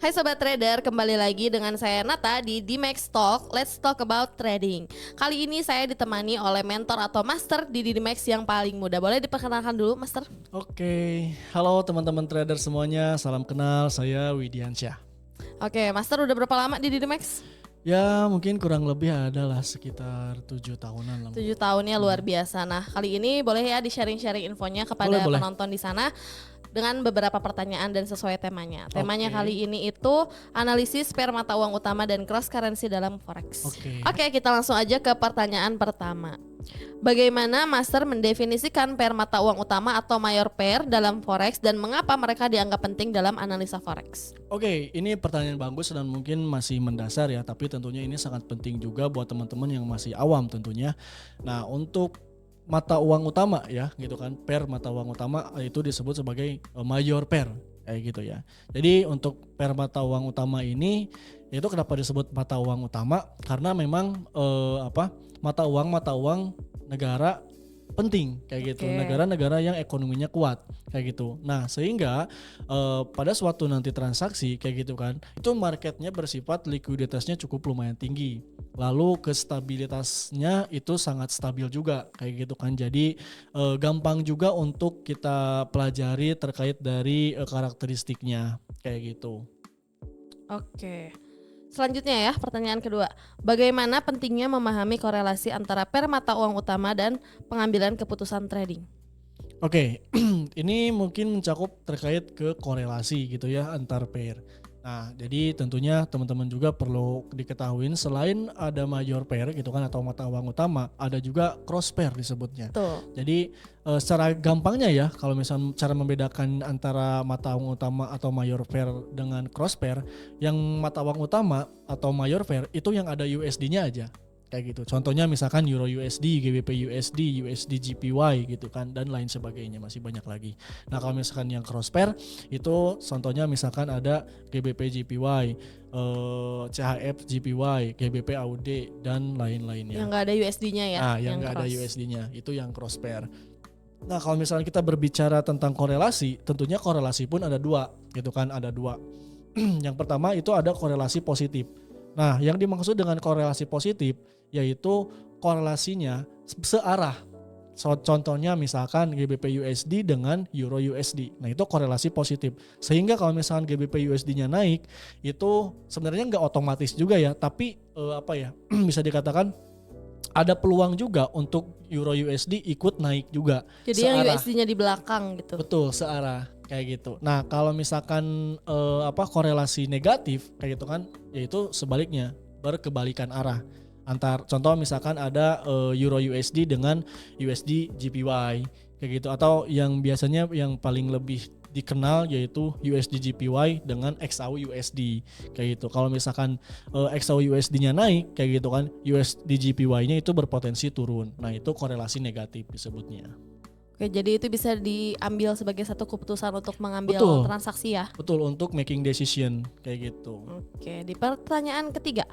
Hai Sobat Trader, kembali lagi dengan saya Nata di Dimex Talk. Let's talk about trading. Kali ini saya ditemani oleh mentor atau master di Dimex yang paling muda. Boleh diperkenalkan dulu, Master? Oke, halo teman-teman trader semuanya, salam kenal, saya Widiansyah. Oke, Master udah berapa lama di Dimex? Ya mungkin kurang lebih adalah sekitar 7 tahunan lah. 7 tahunnya luar biasa. Nah, kali ini boleh ya di-sharing-sharing infonya kepada Boleh. penonton di sana dengan beberapa pertanyaan dan sesuai temanya. Temanya Oke. kali ini itu analisis pair mata uang utama dan cross currency dalam forex. Oke. Oke, kita langsung aja ke pertanyaan pertama. Bagaimana Master mendefinisikan pair mata uang utama atau mayor pair dalam forex dan mengapa mereka dianggap penting dalam analisa forex? Oke, ini pertanyaan bagus dan mungkin masih mendasar ya, tapi tentunya ini sangat penting juga buat teman-teman yang masih awam tentunya. Nah, untuk mata uang utama ya gitu kan, pair mata uang utama itu disebut sebagai mayor pair kayak gitu ya. Jadi untuk pair mata uang utama ini itu kenapa disebut mata uang utama? Karena memang mata uang negara penting kayak gitu, Oke. negara-negara yang ekonominya kuat kayak gitu. Nah sehingga pada suatu nanti transaksi kayak gitu kan, itu marketnya bersifat likuiditasnya cukup lumayan tinggi, lalu kestabilitasnya itu sangat stabil juga kayak gitu kan. Jadi gampang juga untuk kita pelajari terkait dari karakteristiknya kayak gitu. Oke. Selanjutnya ya, pertanyaan kedua. Bagaimana pentingnya memahami korelasi antara pair mata uang utama dan pengambilan keputusan trading? Oke, ini mungkin mencakup terkait ke korelasi gitu ya antar pair. Nah, jadi tentunya teman-teman juga perlu diketahui selain ada major pair gitu kan atau mata uang utama, ada juga cross pair disebutnya. Tuh. Jadi secara gampangnya ya, kalau misalnya cara membedakan antara mata uang utama atau major pair dengan cross pair, yang mata uang utama atau major pair itu yang ada USD-nya aja. Kayak gitu. Contohnya misalkan Euro USD, GBP USD, USD GPY gitu kan dan lain sebagainya, masih banyak lagi. Nah, kalau misalkan yang cross pair itu contohnya misalkan ada GBP GPY, CHF GPY, GBP AUD dan lain-lainnya. Yang nggak ada USD-nya ya? Nah, yang nggak ada USD-nya itu yang cross pair. Nah, kalau misalnya kita berbicara tentang korelasi, tentunya korelasi pun ada dua gitu kan, ada dua. Yang pertama itu ada korelasi positif. Nah, yang dimaksud dengan korelasi positif yaitu korelasinya searah. Contohnya misalkan GBP USD dengan Euro USD. Nah, itu korelasi positif. Sehingga kalau misalkan GBP USD-nya naik, itu sebenarnya nggak otomatis juga ya, tapi bisa dikatakan ada peluang juga untuk Euro USD ikut naik juga. Jadi yang USD-nya di belakang gitu. Betul, searah kayak gitu. Nah, kalau misalkan korelasi negatif kayak gitu kan, yaitu sebaliknya, berkebalikan arah. Contoh misalkan ada Euro USD dengan USD GPY kayak gitu, atau yang biasanya yang paling lebih dikenal yaitu USD GPY dengan XAU USD kayak gitu. Kalau misalkan XAU USD-nya naik kayak gitu kan, USD GPY-nya itu berpotensi turun. Nah, itu korelasi negatif disebutnya. Oke, jadi itu bisa diambil sebagai satu keputusan untuk mengambil transaksi ya? Betul, untuk making decision kayak gitu. Oke, di pertanyaan ketiga.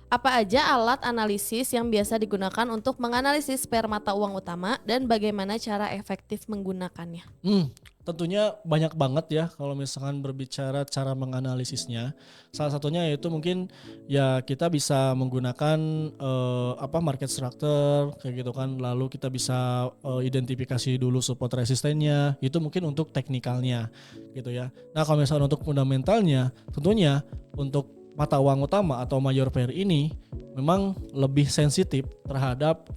Apa aja alat analisis yang biasa digunakan untuk menganalisis pair mata uang utama dan bagaimana cara efektif menggunakannya? Tentunya banyak banget ya kalau misalkan berbicara cara menganalisisnya. Salah satunya yaitu mungkin ya kita bisa menggunakan market structure kayak gitu kan. Lalu kita bisa identifikasi dulu support resistennya. Itu mungkin untuk teknikalnya gitu ya. Nah, kalau misalkan untuk fundamentalnya, tentunya untuk mata uang utama atau major pair ini memang lebih sensitif terhadap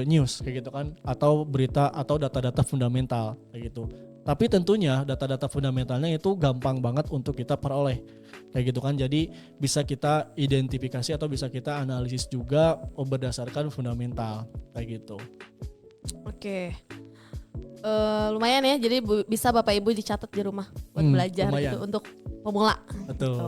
news kayak gitu kan, atau berita atau data-data fundamental kayak gitu. Tapi tentunya data-data fundamentalnya itu gampang banget untuk kita peroleh kayak gitu kan. Jadi bisa kita identifikasi atau bisa kita analisis juga berdasarkan fundamental kayak gitu. Oke. Lumayan ya, jadi bisa Bapak Ibu dicatat di rumah buat belajar gitu untuk pemula. Betul. Gitu.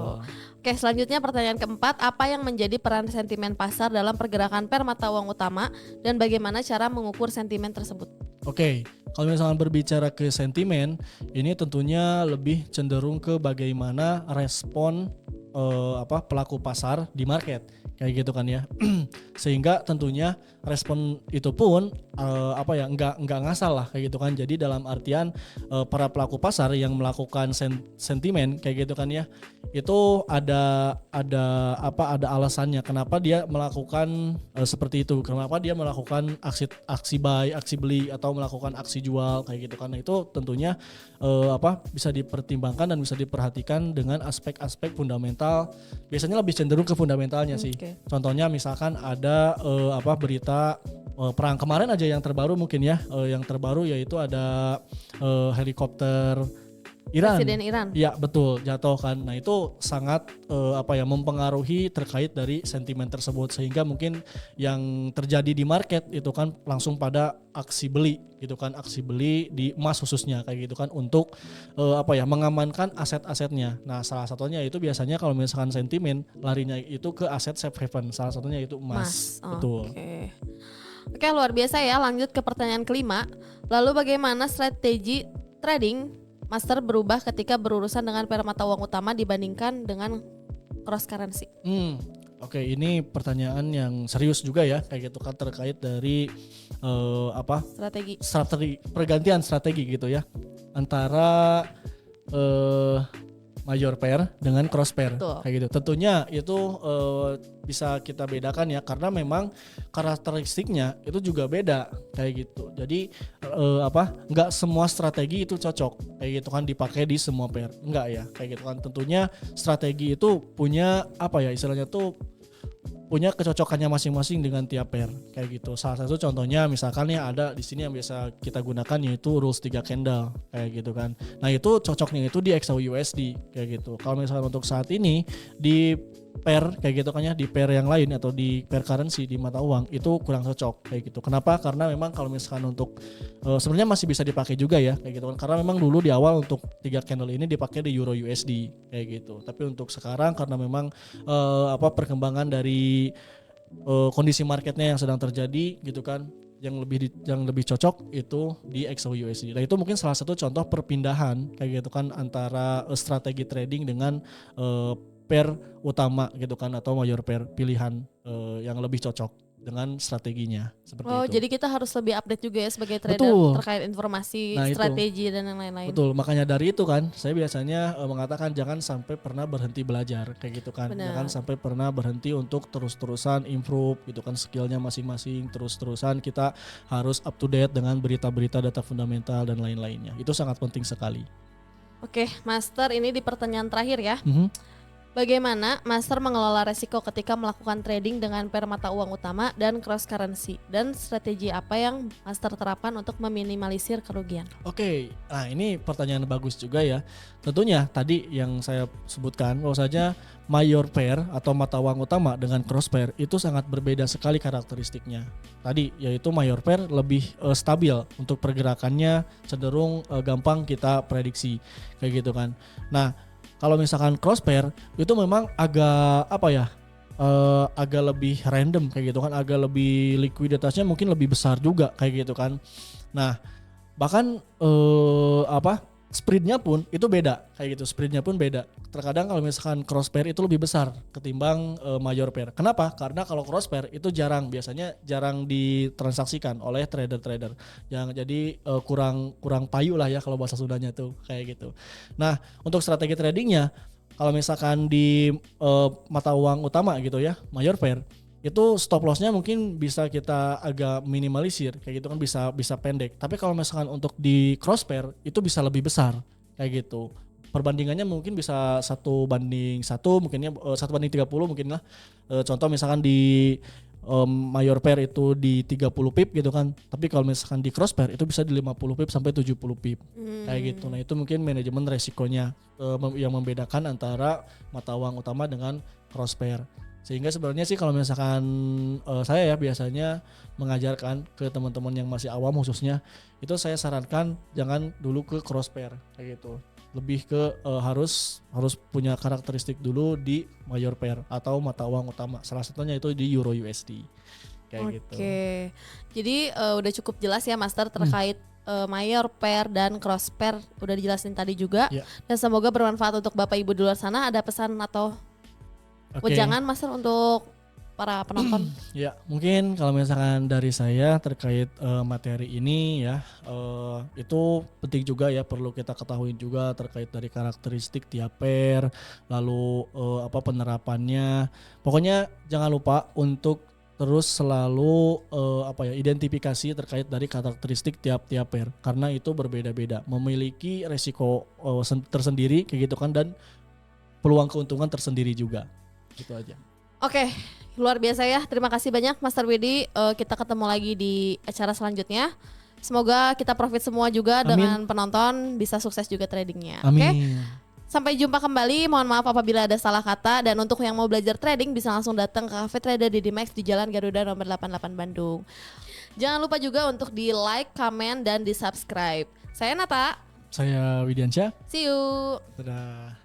Oke, selanjutnya pertanyaan keempat, apa yang menjadi peran sentimen pasar dalam pergerakan pair mata uang utama dan bagaimana cara mengukur sentimen tersebut? Oke, kalau misalnya berbicara ke sentimen, ini tentunya lebih cenderung ke bagaimana respon pelaku pasar di market kayak gitu kan ya. Sehingga tentunya respon itu pun nggak ngasal lah kayak gitu kan. Jadi dalam artian para pelaku pasar yang melakukan sentimen kayak gitu kan ya, itu ada alasannya kenapa dia melakukan seperti itu, kenapa dia melakukan aksi buy, aksi beli atau melakukan aksi jual kayak gitu kan. Nah, itu tentunya bisa dipertimbangkan dan bisa diperhatikan dengan aspek-aspek fundamental. Biasanya lebih cenderung ke fundamentalnya sih. Contohnya misalkan ada berita perang kemarin aja yang terbaru mungkin ya, yang terbaru yaitu ada helikopter Iran. Presiden Iran. Ya betul, jatuh kan. Nah itu sangat mempengaruhi terkait dari sentimen tersebut, sehingga mungkin yang terjadi di market itu kan langsung pada aksi beli gitu kan, aksi beli di emas khususnya kayak gitu kan, untuk mengamankan aset-asetnya. Nah salah satunya itu biasanya kalau misalkan sentimen larinya itu ke aset safe haven, salah satunya itu emas. Betul. Oke, luar biasa ya. Lanjut ke pertanyaan kelima. Lalu bagaimana strategi trading Master berubah ketika berurusan dengan pair mata uang utama dibandingkan dengan cross currency? Oke, ini pertanyaan yang serius juga ya, kayak gitu kan, terkait dari strategi pergantian strategi gitu ya antara major pair dengan cross pair kayak gitu. Tentunya itu bisa kita bedakan ya, karena memang karakteristiknya itu juga beda kayak gitu. Jadi nggak semua strategi itu cocok kayak gitu kan dipakai di semua pair, enggak ya kayak gitu kan. Tentunya strategi itu punya istilahnya tuh punya kecocokannya masing-masing dengan tiap pair kayak gitu. Salah satu contohnya misalkan ya ada di sini yang biasa kita gunakan yaitu rules 3 candle kayak gitu kan. Nah itu cocoknya itu di XAUUSD kayak gitu. Kalau misalkan untuk saat ini di pair kayak gitu kan ya, di pair yang lain atau di pair currency di mata uang itu kurang cocok kayak gitu. Kenapa? Karena memang kalau misalkan untuk sebenarnya masih bisa dipakai juga ya kayak gitu kan. Karena memang dulu di awal untuk 3 candle ini dipakai di Euro USD kayak gitu. Tapi untuk sekarang karena memang perkembangan dari kondisi marketnya yang sedang terjadi gitu kan, yang lebih cocok itu di XAUUSD. Nah itu mungkin salah satu contoh perpindahan kayak gitu kan antara strategi trading dengan pair utama gitu kan, atau major pair pilihan yang lebih cocok dengan strateginya seperti itu. Jadi kita harus lebih update juga ya sebagai trader terkait informasi, strategi dan yang lain-lain. Betul, makanya dari itu kan saya biasanya mengatakan jangan sampai pernah berhenti belajar kayak gitu kan. Jangan sampai pernah berhenti untuk terus-terusan improve gitu kan skillnya masing-masing, terus-terusan kita harus up to date dengan berita-berita data fundamental dan lain-lainnya. Itu sangat penting sekali. Oke, Master, ini di pertanyaan terakhir ya. Bagaimana Master mengelola resiko ketika melakukan trading dengan pair mata uang utama dan cross currency, dan strategi apa yang Master terapkan untuk meminimalisir kerugian? Oke, nah ini pertanyaan bagus juga ya. Tentunya tadi yang saya sebutkan bahwasanya major pair atau mata uang utama dengan cross pair itu sangat berbeda sekali karakteristiknya. Tadi yaitu major pair lebih stabil untuk pergerakannya, cenderung gampang kita prediksi kayak gitu kan. Nah kalau misalkan cross pair itu memang agak agak lebih random kayak gitu kan, agak lebih likuiditasnya mungkin lebih besar juga kayak gitu kan. Nah bahkan spreadnya pun itu beda kayak gitu, spreadnya pun beda. Terkadang kalau misalkan cross pair itu lebih besar ketimbang major pair. Kenapa? Karena kalau cross pair itu biasanya jarang ditransaksikan oleh trader-trader. Jadi kurang payu lah ya kalau bahasa Sundanya tuh kayak gitu. Nah untuk strategi tradingnya, kalau misalkan di mata uang utama gitu ya, major pair, itu stop lossnya mungkin bisa kita agak minimalisir kayak gitu kan, bisa pendek. Tapi kalau misalkan untuk di cross pair itu bisa lebih besar kayak gitu. Perbandingannya mungkin bisa 1:1 mungkinnya 1:30 mungkin lah. Contoh misalkan di major pair itu di 30 pip gitu kan. Tapi kalau misalkan di cross pair itu bisa di 50 pip sampai 70 pip kayak gitu. Nah itu mungkin manajemen resikonya yang membedakan antara mata uang utama dengan cross pair. Sehingga sebenarnya sih kalau misalkan saya ya biasanya mengajarkan ke teman-teman yang masih awam khususnya, itu saya sarankan jangan dulu ke cross pair kayak gitu. Lebih ke harus punya karakteristik dulu di major pair atau mata uang utama. Salah satunya itu di Euro USD kayak gitu. Oke. Jadi udah cukup jelas ya Master terkait major pair dan cross pair, udah dijelasin tadi juga. Dan semoga bermanfaat untuk Bapak Ibu di luar sana. Ada pesan atau jangan Master untuk para penonton? Ya, mungkin kalau misalkan dari saya terkait materi ini ya, itu penting juga ya, perlu kita ketahui juga terkait dari karakteristik tiap pair, lalu penerapannya. Pokoknya jangan lupa untuk terus selalu identifikasi terkait dari karakteristik tiap-tiap pair, karena itu berbeda-beda, memiliki resiko tersendiri kayak gitu kan, dan peluang keuntungan tersendiri juga. Gitu aja. Oke, luar biasa ya. Terima kasih banyak Master Widi. Kita ketemu lagi di acara selanjutnya. Semoga kita profit semua juga. Amin. Dengan penonton bisa sukses juga tradingnya. Amin. Oke. Sampai jumpa kembali. Mohon maaf apabila ada salah kata. Dan untuk yang mau belajar trading bisa langsung datang ke Cafe Trader DD Max di Jalan Garuda nomor 88 Bandung. Jangan lupa juga untuk di like, comment, dan di subscribe. Saya Nata. Saya Widiansyah. See you. Dadah.